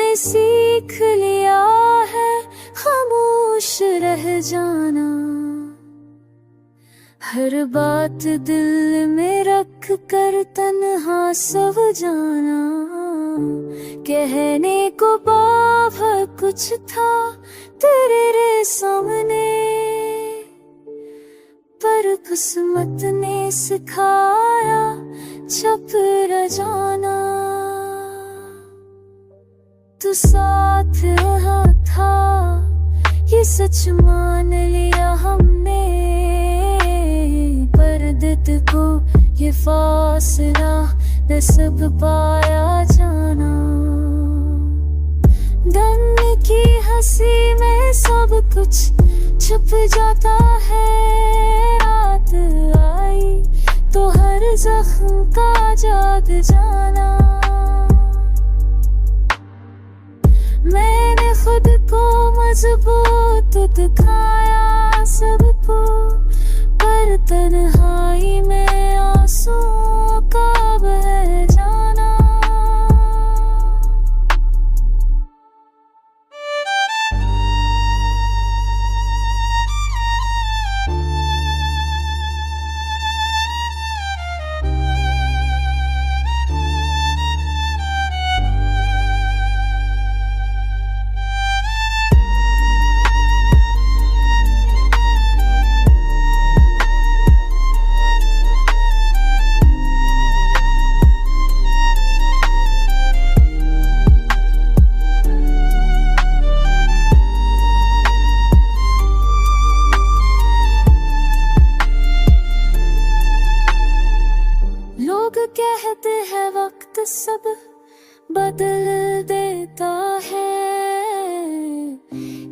मैंने सीख लिया है खामोश रह जाना, हर बात दिल में रख कर तन्हा सो जाना। कहने को बहुत कुछ था तेरे सामने, पर किस्मत ने सिखाया चुप रह जाना। तू साथ रहा था ये सच मान लिया हमने, पर दिल को ये फासला नसीब पाया जाना। दम की हंसी में सब कुछ छुप जाता है, रात आई तो हर जख्म का जाग जाना। मैंने खुद को मजबूत दिखाया सबको, पर तन्हाई में आंसुओं का बह जाना। कहते हैं वक्त सब बदल देता है,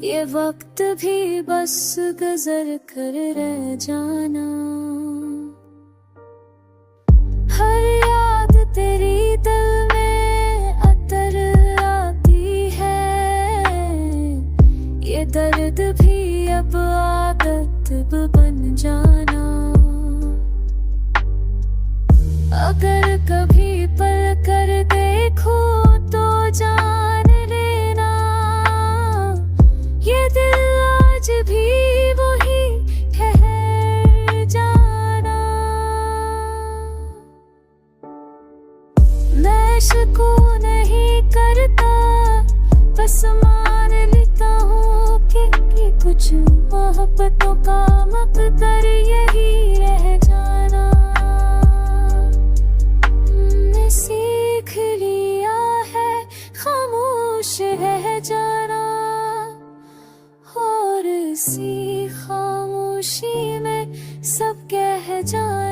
ये वक्त भी बस गुजर कर रह जाना। हर याद तेरी दिल में अतर आती है, ये दर्द भी अब आदत बन जाना। अगर कभी पल कर देखो तो जान लेना, ये दिल आज भी वही ठहर जाना। मैं शकू नहीं करता, बस मान लेता हूँ कि कुछ मोहब्बतों का मकदर यही रह जाना। सीख लिया है खामोश रह जाना, और इसी खामोशी में सब कह जाना।